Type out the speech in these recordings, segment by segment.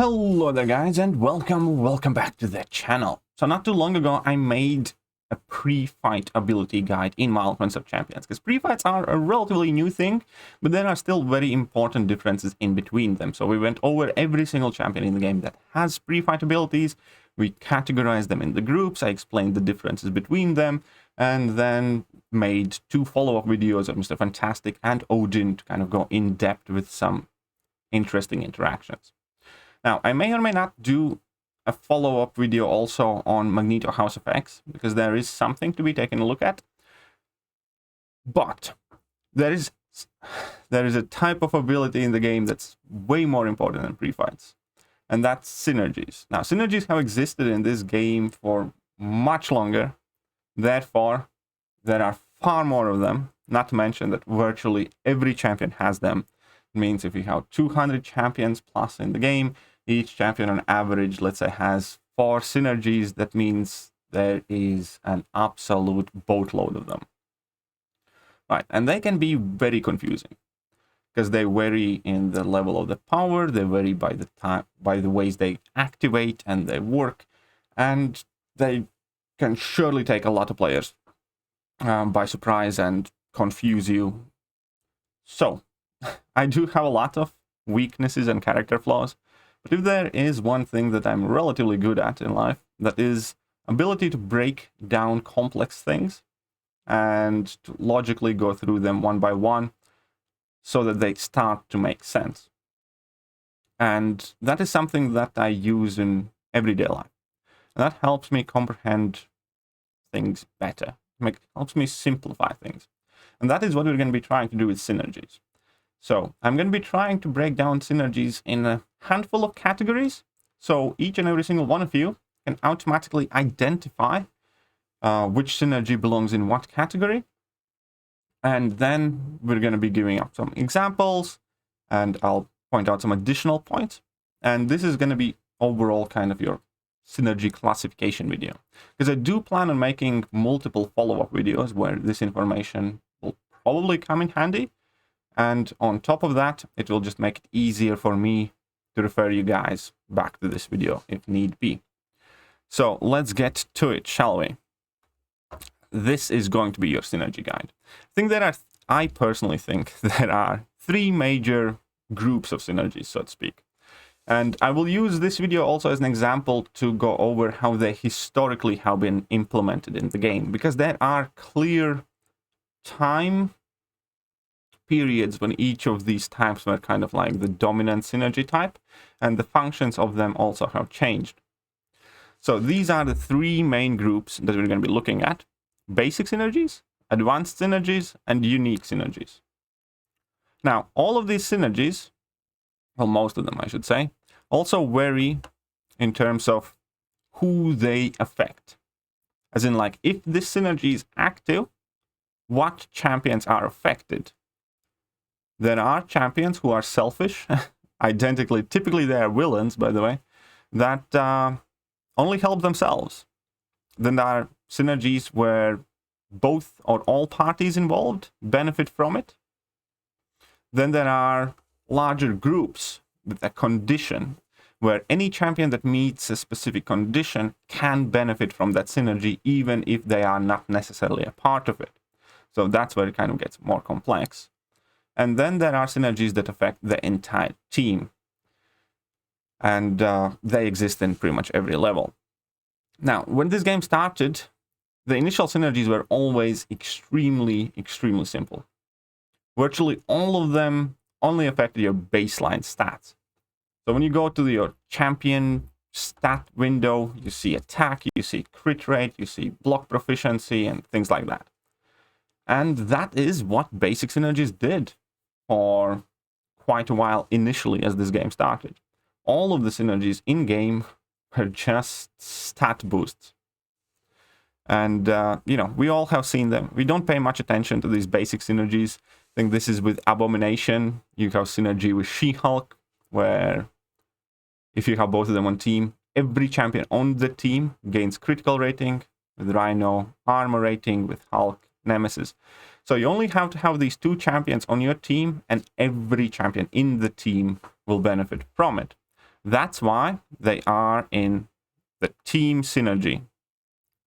Hello there guys, and welcome back to the channel. So not too long ago I made a pre-fight ability guide in my Ultimate of Champions, because pre-fights are a relatively new thing, but there are still very important differences in between them. So we went over every single champion in the game that has pre-fight abilities, we categorized them in the groups, I explained the differences between them, and then made two follow-up videos of Mr. Fantastic and Odin to kind of go in depth with some interesting interactions. Now, I may or may not do a follow-up video also on Magneto House of X, because there is something to be taken a look at. But there is a type of ability in the game that's way more important than pre-fights, and that's synergies. Now, synergies have existed in this game for much longer. Therefore, there are far more of them, not to mention that virtually every champion has them. It means if you have 200 champions plus in the game, each champion on average, let's say, has 4 synergies. That means there is an absolute boatload of them. Right, and they can be very confusing because they vary in the level of the power, they vary by the time, by the ways they activate and they work, and they can surely take a lot of players by surprise and confuse you. So, I do have a lot of weaknesses and character flaws. But if there is one thing that I'm relatively good at in life, that is ability to break down complex things and to logically go through them one by one so that they start to make sense. And that is something that I use in everyday life. And that helps me comprehend things better. It helps me simplify things. And that is what we're going to be trying to do with synergies. So I'm going to be trying to break down synergies in a handful of categories. So each and every single one of you can automatically identify which synergy belongs in what category. And then we're going to be giving up some examples, and I'll point out some additional points. And this is going to be overall kind of your synergy classification video, because I do plan on making multiple follow-up videos where this information will probably come in handy. And on top of that, it will just make it easier for me to refer you guys back to this video if need be. So let's get to it, shall we? This is going to be your synergy guide. I personally think there are 3 major groups of synergies, so to speak. And I will use this video also as an example to go over how they historically have been implemented in the game, because there are clear time periods when each of these types were kind of like the dominant synergy type, and the functions of them also have changed. So these are the 3 main groups that we're going to be looking at: basic synergies, advanced synergies, and unique synergies. Now, all of these synergies, well, most of them I should say, also vary in terms of who they affect. As in, like, if this synergy is active, what champions are affected? There are champions who are selfish, identically, typically they are villains, by the way, that only help themselves. Then there are synergies where both or all parties involved benefit from it. Then there are larger groups with a condition, where any champion that meets a specific condition can benefit from that synergy, even if they are not necessarily a part of it. So that's where it kind of gets more complex. And then there are synergies that affect the entire team. And they exist in pretty much every level. Now, when this game started, the initial synergies were always extremely simple. Virtually all of them only affected your baseline stats. So when you go to your champion stat window, you see attack, you see crit rate, you see block proficiency, and things like that. And that is what basic synergies did for quite a while initially as this game started. All of the synergies in-game were just stat boosts. And, you know, we all have seen them. We don't pay much attention to these basic synergies. I think this is with Abomination. You have synergy with She-Hulk, where if you have both of them on team, every champion on the team gains critical rating, with Rhino armor rating, with Hulk Nemesis. So you only have to have these 2 champions on your team, and every champion in the team will benefit from it. That's why they are in the team synergy,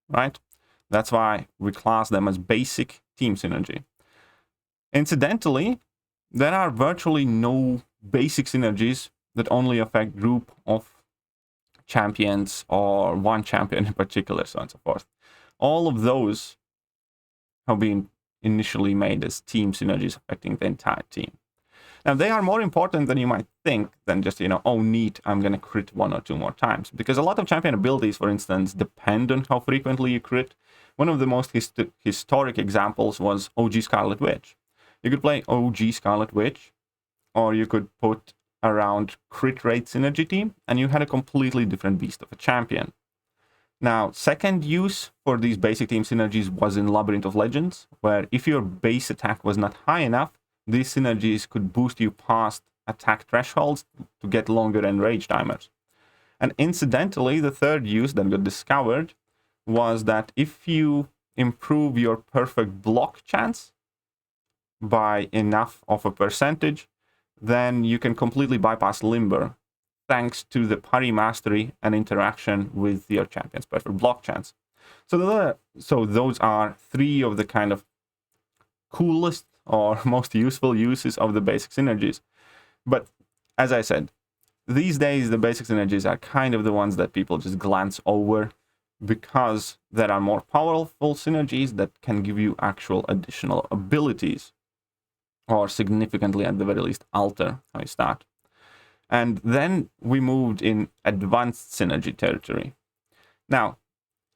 right? That's why we class them as basic team synergy. Incidentally, there are virtually no basic synergies that only affect group of champions or one champion in particular, so on and so forth. All of those have been initially made as team synergies affecting the entire team. Now, they are more important than you might think than just, oh, neat, I'm going to crit 1 or 2 more times. Because a lot of champion abilities, for instance, depend on how frequently you crit. One of the most historic examples was OG Scarlet Witch. You could play OG Scarlet Witch, or you could put around crit rate synergy team, and you had a completely different beast of a champion. Now, second use for these basic team synergies was in Labyrinth of Legends, where if your base attack was not high enough, these synergies could boost you past attack thresholds to get longer enrage timers. And incidentally, the third use that got discovered was that if you improve your perfect block chance by enough of a percentage, then you can completely bypass Limber, thanks to the parry mastery and interaction with your champion's perfect block chance. So those are 3 of the kind of coolest or most useful uses of the basic synergies. But as I said, these days the basic synergies are kind of the ones that people just glance over, because there are more powerful synergies that can give you actual additional abilities, or significantly, at the very least, alter how you start. And then we moved in advanced synergy territory. Now,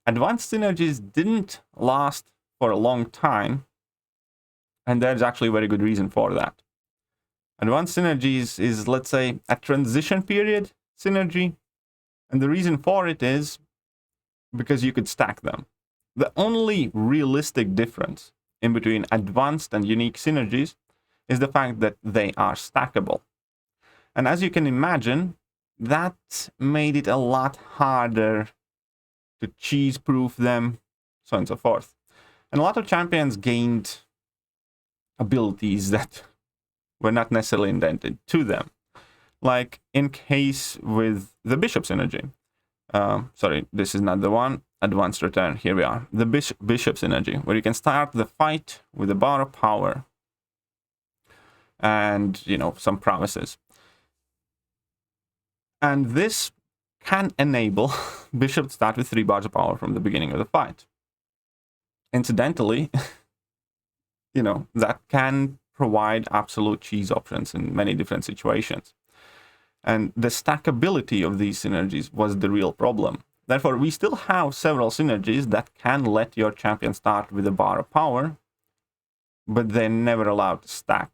advanced synergies didn't last for a long time, and there's actually a very good reason for that. Advanced synergies is, let's say, a transition period synergy, and the reason for it is because you could stack them. The only realistic difference in between advanced and unique synergies is the fact that they are stackable. And as you can imagine, that made it a lot harder to cheese-proof them, so on and so forth. And a lot of champions gained abilities that were not necessarily intended to them. Like in case with the Bishop synergy. Sorry, this is not the one. Advanced return, here we are. The Bishop synergy, where you can start the fight with a bar of power and, some promises. And this can enable Bishop to start with 3 bars of power from the beginning of the fight. Incidentally, that can provide absolute cheese options in many different situations. And the stackability of these synergies was the real problem. Therefore, we still have several synergies that can let your champion start with a bar of power, but they're never allowed to stack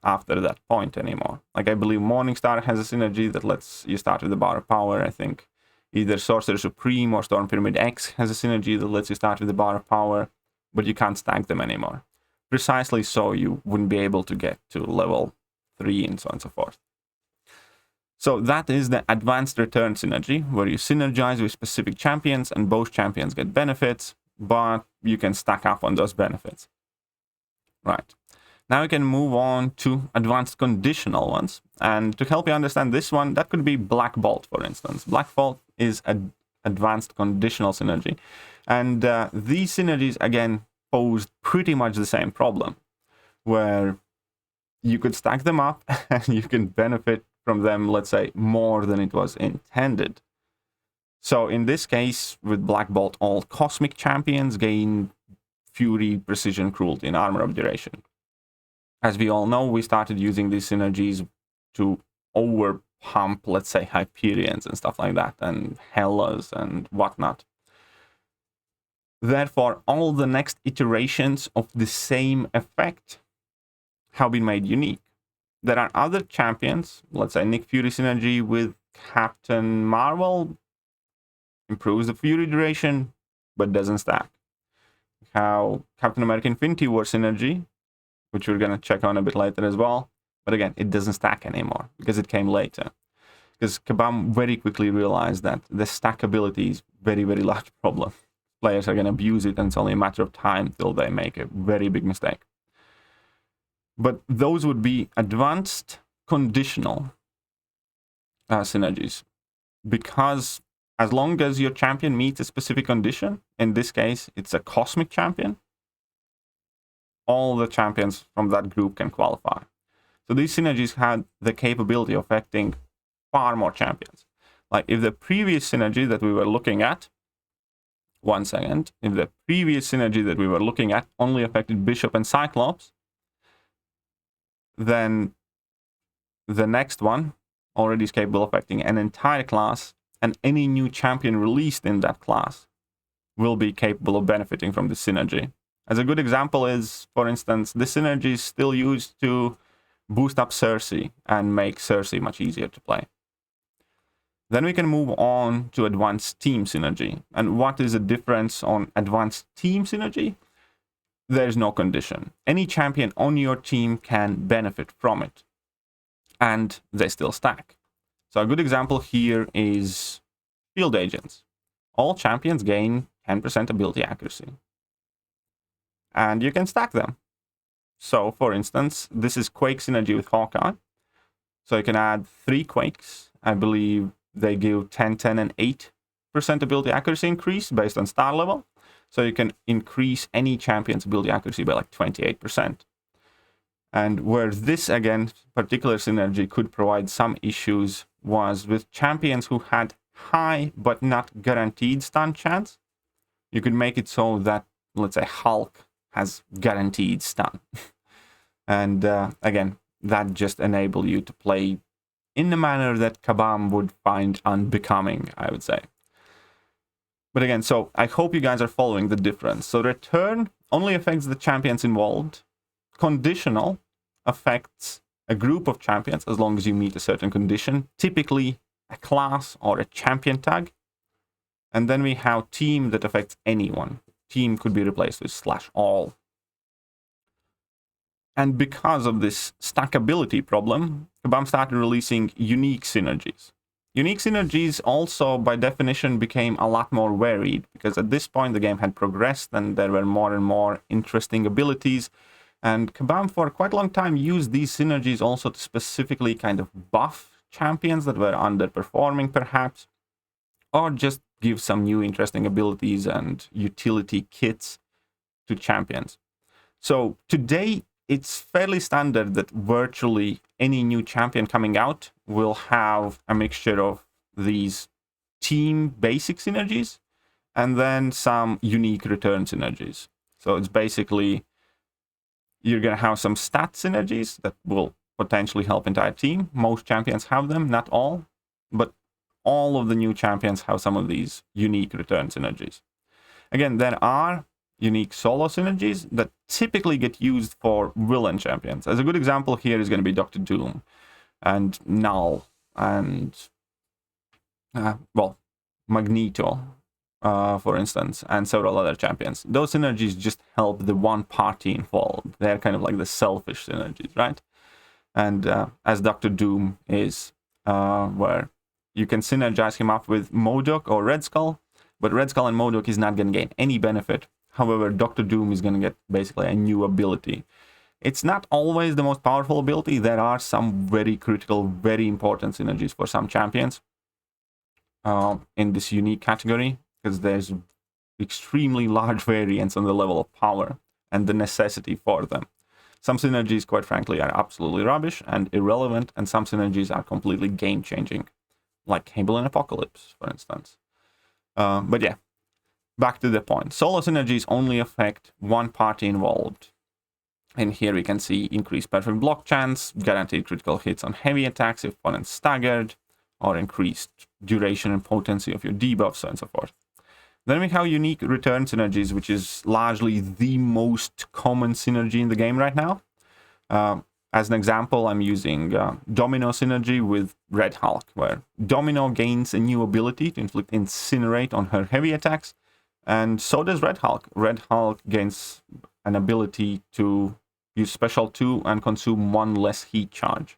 after that point anymore. Like, I believe Morningstar has a synergy that lets you start with a bar of power. I think either Sorcerer Supreme or Storm Pyramid X has a synergy that lets you start with a bar of power, but you can't stack them anymore. Precisely so you wouldn't be able to get to level 3 and so on and so forth. So that is the advanced return synergy, where you synergize with specific champions and both champions get benefits, but you can stack up on those benefits. Right. Now we can move on to advanced conditional ones. And to help you understand this one, that could be Black Bolt, for instance. Black Bolt is an advanced conditional synergy. And these synergies, again, posed pretty much the same problem, where you could stack them up and you can benefit from them, let's say, more than it was intended. So in this case, with Black Bolt, all cosmic champions gain Fury, Precision, Cruelty, and Armor of Duration. As we all know, we started using these synergies to overpump, let's say, Hyperions and stuff like that, and Hellas and whatnot. Therefore, all the next iterations of the same effect have been made unique. There are other champions, let's say Nick Fury synergy with Captain Marvel, improves the Fury duration, but doesn't stack. How Captain America Infinity War synergy, which we're going to check on a bit later as well, but again, it doesn't stack anymore because it came later. Because Kabam very quickly realized that the stackability is very, very large problem. Players are going to abuse it, and it's only a matter of time till they make a very big mistake. But those would be advanced conditional. synergies, because as long as your champion meets a specific condition, in this case, it's a cosmic champion, all the champions from that group can qualify. So these synergies had the capability of affecting far more champions. Like if the previous synergy that we were looking at, if the previous synergy that we were looking at only affected Bishop and Cyclops, then the next one already is capable of affecting an entire class, and any new champion released in that class will be capable of benefiting from this synergy. As a good example is, for instance, this synergy is still used to boost up Cersei and make Cersei much easier to play. Then we can move on to advanced team synergy. And what is the difference on advanced team synergy? There's no condition. Any champion on your team can benefit from it, and they still stack. So a good example here is field agents. All champions gain 10% ability accuracy, and you can stack them. So for instance, this is Quake synergy with Hawkeye. So you can add 3 Quakes. I believe they give 10, 10, and 8% ability accuracy increase based on star level. So you can increase any champion's ability accuracy by like 28%. And where this, again, particular synergy could provide some issues was with champions who had high but not guaranteed stun chance. You could make it so that, let's say, Hulk has guaranteed stun. And again, that just enable you to play in a manner that Kabam would find unbecoming, I would say. But again, so I hope you guys are following the difference. So return only affects the champions involved. Conditional affects a group of champions as long as you meet a certain condition, typically a class or a champion tag. And then we have team that affects anyone. Team could be replaced with /all. And because of this stackability problem, Kabam started releasing unique synergies. Unique synergies also, by definition, became a lot more varied, because at this point the game had progressed and there were more and more interesting abilities. And Kabam for quite a long time used these synergies also to specifically kind of buff champions that were underperforming perhaps, or just give some new interesting abilities and utility kits to champions. So today it's fairly standard that virtually any new champion coming out will have a mixture of these team basic synergies and then some unique return synergies. So it's basically, you're going to have some stat synergies that will potentially help entire team. Most champions have them, not all, but all of the new champions have some of these unique return synergies. Again, there are unique solo synergies that typically get used for villain champions. As a good example here is going to be Dr. Doom and Null and, Magneto, for instance, and several other champions. Those synergies just help the one party involved. They're kind of like the selfish synergies, right? And as Dr. Doom is, where you can synergize him up with MODOK or Red Skull, but Red Skull and MODOK is not going to gain any benefit. However, Dr. Doom is going to get basically a new ability. It's not always the most powerful ability. There are some very critical, very important synergies for some champions in this unique category, because there's extremely large variance on the level of power and the necessity for them. Some synergies, quite frankly, are absolutely rubbish and irrelevant, and some synergies are completely game-changing, like Cable and Apocalypse, for instance. But yeah, back to the point. Solo synergies only affect one party involved. And here we can see increased perfect block chance, guaranteed critical hits on heavy attacks if opponents staggered, or increased duration and potency of your debuffs, so on and so forth. Then we have unique return synergies, which is largely the most common synergy in the game right now. As an example, I'm using Domino synergy with Red Hulk, where Domino gains a new ability to inflict Incinerate on her heavy attacks, and so does Red Hulk. Red Hulk gains an ability to use Special 2 and consume 1 less heat charge.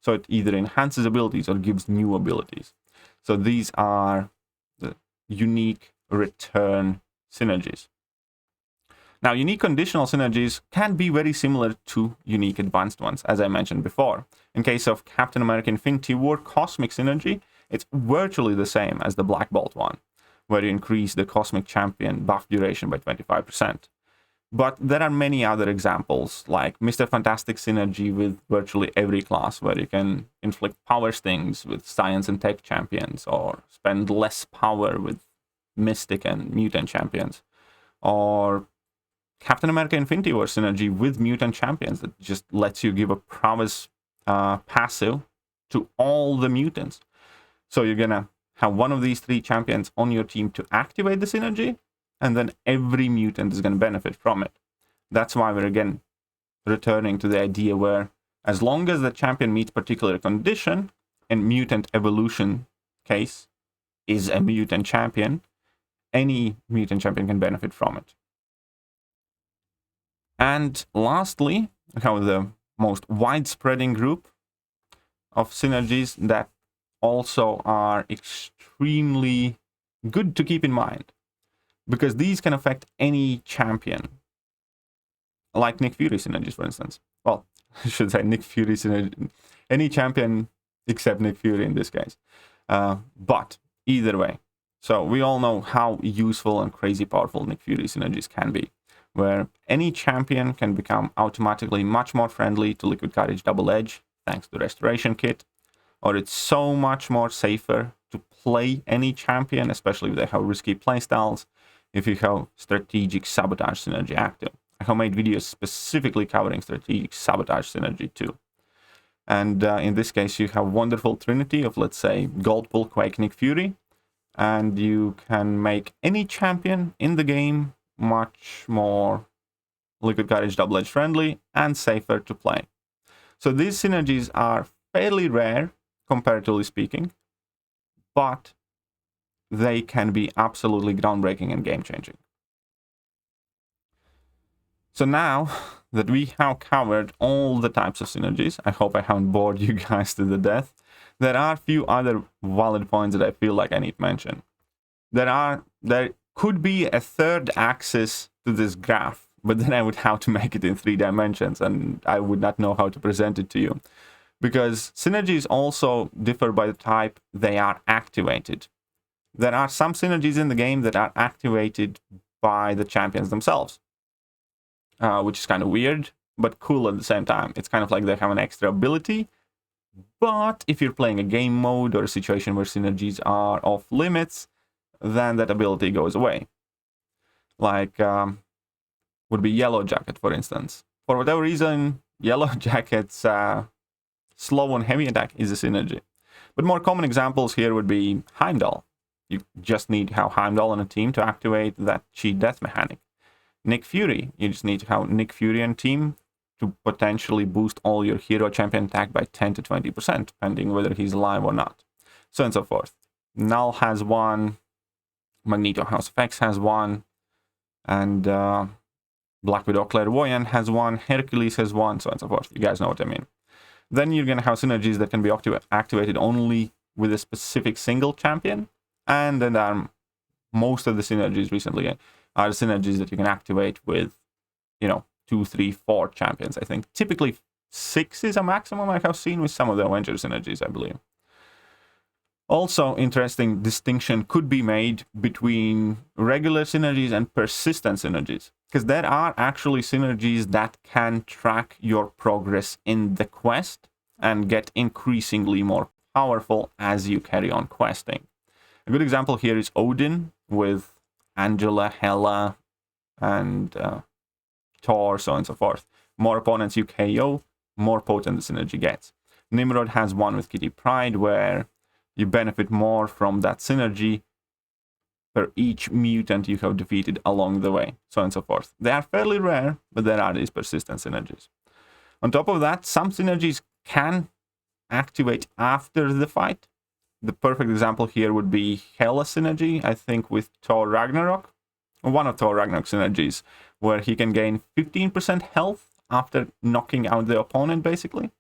So it either enhances abilities or gives new abilities. So these are the unique return synergies. Now, unique conditional synergies can be very similar to unique advanced ones, as I mentioned before. In case of Captain America Infinity War Cosmic Synergy, it's virtually the same as the Black Bolt one, where you increase the Cosmic Champion buff duration by 25%. But there are many other examples, like Mr. Fantastic Synergy with virtually every class, where you can inflict power stings with Science and Tech champions, or spend less power with Mystic and Mutant champions, or Captain America Infinity War Synergy with Mutant champions that just lets you give a prowess passive to all the mutants. So you're gonna have one of these 3 champions on your team to activate the synergy, and then every mutant is going to benefit from it. That's why we're again returning to the idea where as long as the champion meets particular condition, in mutant evolution case is a mutant champion, any mutant champion can benefit from it. And lastly, we have the most widespreading group of synergies that also are extremely good to keep in mind, because these can affect any champion, like Nick Fury synergies, for instance. Well, I should say Nick Fury synergy, any champion except Nick Fury in this case. But either way, so we all know how useful and crazy powerful Nick Fury synergies can be, where any champion can become automatically much more friendly to Liquid Courage Double Edge thanks to Restoration Kit, or it's so much more safer to play any champion, especially if they have risky playstyles, if you have Strategic Sabotage Synergy active. I have made videos specifically covering Strategic Sabotage Synergy too. And in this case, you have wonderful trinity of, let's say, Gold Bull, Quake, Nick Fury, and you can make any champion in the game much more Liquid Courage Double Edge friendly and safer to play. So these synergies are fairly rare, comparatively speaking, but they can be absolutely groundbreaking and game-changing. So now that we have covered all the types of synergies, I hope I haven't bored you guys to the death. There are a few other valid points that I feel like I need to mention. There could be a third axis to this graph, but then I would have to make it in 3 dimensions, and I would not know how to present it to you. Because synergies also differ by the type they are activated. There are some synergies in the game that are activated by the champions themselves, which is kind of weird, but cool at the same time. It's kind of like they have an extra ability, but if you're playing a game mode or a situation where synergies are off limits, then that ability goes away. Like, would be Yellow Jacket, for instance. For whatever reason, Yellow Jacket's slow on heavy attack is a synergy. But more common examples here would be Heimdall. You just need to have Heimdall on a team to activate that cheat death mechanic. Nick Fury, you just need to have Nick Fury on team to potentially boost all your hero champion attack by 10 to 20%, depending whether he's alive or not. So on and so forth. Null has one, Magneto House of X has one, and Black Widow Clairvoyant has one, Hercules has one, so on and so forth. You guys know what I mean. Then you're going to have synergies that can be activated only with a specific single champion. And then most of the synergies recently are the synergies that you can activate with, 2, 3, 4 champions. I think typically 6 is a maximum I have seen with some of the Avenger synergies, I believe. Also, interesting distinction could be made between regular synergies and persistent synergies, because there are actually synergies that can track your progress in the quest and get increasingly more powerful as you carry on questing. A good example here is Odin with Angela, Hela, and Thor, so on and so forth. More opponents you KO, more potent the synergy gets. Nimrod has one with Kitty Pryde, where you benefit more from that synergy per each mutant you have defeated along the way, so on and so forth. They are fairly rare, but there are these persistent synergies. On top of that, some synergies can activate after the fight. The perfect example here would be Hela synergy, I think with Thor Ragnarok. One of Thor Ragnarok synergies, where he can gain 15% health after knocking out the opponent, basically.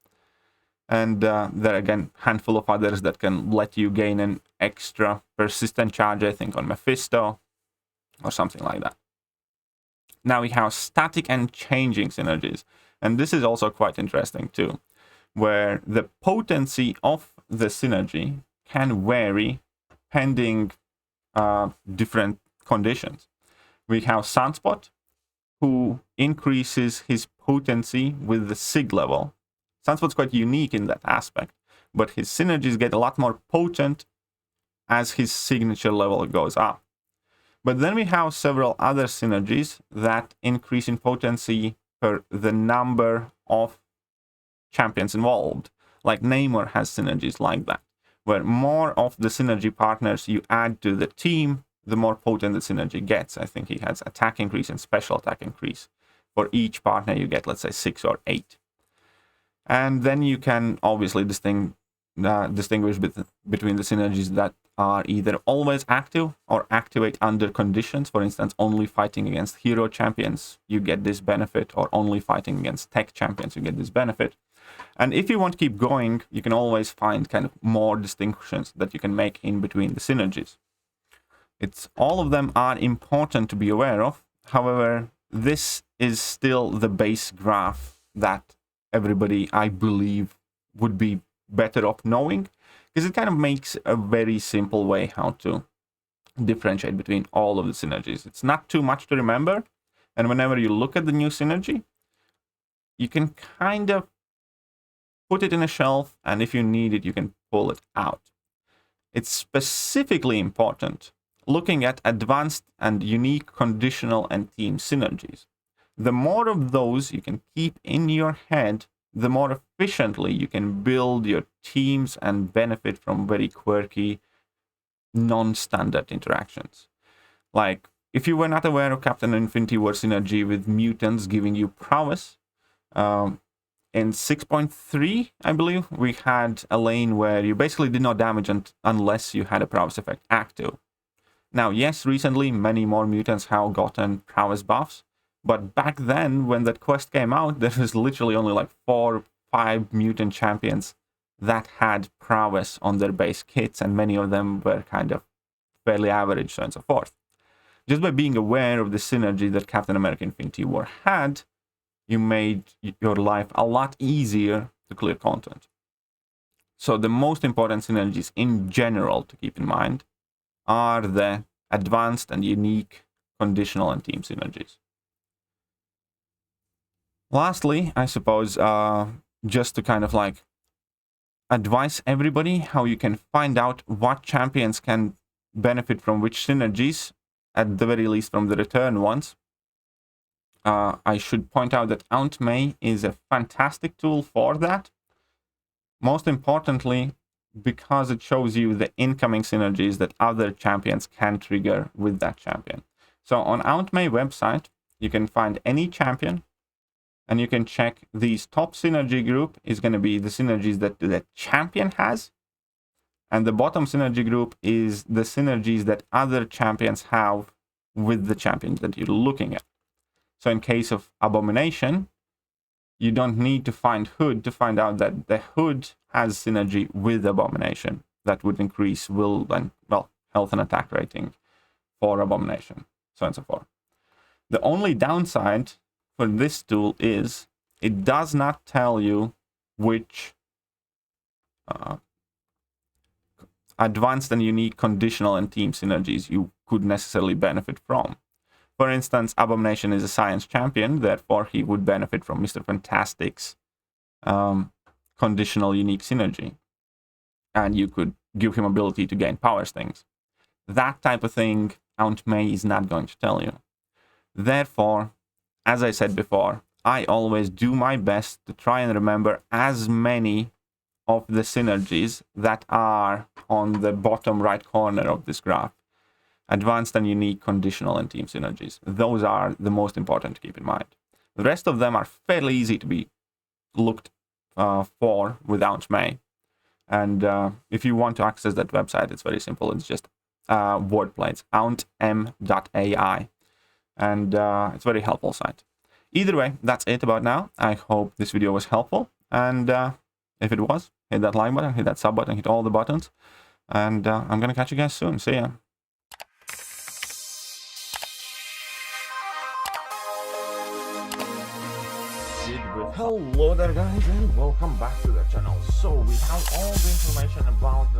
And there are, again, handful of others that can let you gain an extra persistent charge, I think, on Mephisto, or something like that. Now we have static and changing synergies. And this is also quite interesting too, where the potency of the synergy can vary pending different conditions. We have Sunspot, who increases his potency with the sig level. Sunspot's quite unique in that aspect, but his synergies get a lot more potent as his signature level goes up. But then we have several other synergies that increase in potency per the number of champions involved. Like Namor has synergies like that, where more of the synergy partners you add to the team, the more potent the synergy gets. I think he has attack increase and special attack increase. For each partner, you get, let's say, 6 or 8. And then you can obviously distinguish between the synergies that are either always active or activate under conditions. For instance, only fighting against hero champions, you get this benefit, or only fighting against tech champions, you get this benefit. And if you want to keep going, you can always find kind of more distinctions that you can make in between the synergies. All of them are important to be aware of. However, this is still the base graph that everybody, I believe, would be better off knowing, because it kind of makes a very simple way how to differentiate between all of the synergies. It's not too much to remember, and whenever you look at the new synergy, you can kind of put it in a shelf, and if you need it, you can pull it out. It's specifically important looking at advanced and unique conditional and team synergies. The more of those you can keep in your head, the more efficiently you can build your teams and benefit from very quirky, non-standard interactions. Like, if you were not aware of Captain Infinity War synergy with mutants giving you prowess, in 6.3, I believe, we had a lane where you basically did no damage unless you had a prowess effect active. Now, yes, recently many more mutants have gotten prowess buffs, but back then, when that quest came out, there was literally only like 4 or 5 mutant champions that had prowess on their base kits, and many of them were kind of fairly average, so on and so forth. Just by being aware of the synergy that Captain America Infinity War had, you made your life a lot easier to clear content. So the most important synergies in general to keep in mind are the advanced and unique conditional and team synergies. Lastly, I suppose, just to kind of like advise everybody how you can find out what champions can benefit from which synergies, at the very least from the return ones. I should point out that Aunt May is a fantastic tool for that. Most importantly, because it shows you the incoming synergies that other champions can trigger with that champion. So on Aunt May website, you can find any champion, and you can check these top synergy group is going to be the synergies that the champion has, and the bottom synergy group is the synergies that other champions have with the champions that you're looking at. So in case of Abomination, you don't need to find Hood to find out that the Hood has synergy with Abomination. That would increase will and, well, health and attack rating for Abomination, so on and so forth. The only downside for this tool is it does not tell you which advanced and unique conditional and team synergies you could necessarily benefit from. For instance, Abomination is a science champion, therefore he would benefit from Mr. Fantastic's conditional unique synergy. And you could give him ability to gain powers things. That type of thing, Aunt May is not going to tell you. Therefore, as I said before, I always do my best to try and remember as many of the synergies that are on the bottom right corner of this graph. Advanced and unique conditional and team synergies. Those are the most important to keep in mind. The rest of them are fairly easy to be looked for with Aunt May. And if you want to access that website, it's very simple. It's just wordplay. It's auntm.ai. And it's a very helpful site. Either way, that's it about now. I hope this video was helpful. And if it was, hit that like button, hit that sub button, hit all the buttons. And I'm going to catch you guys soon. See ya. Hello there guys and welcome back to the channel. So we have all the information about the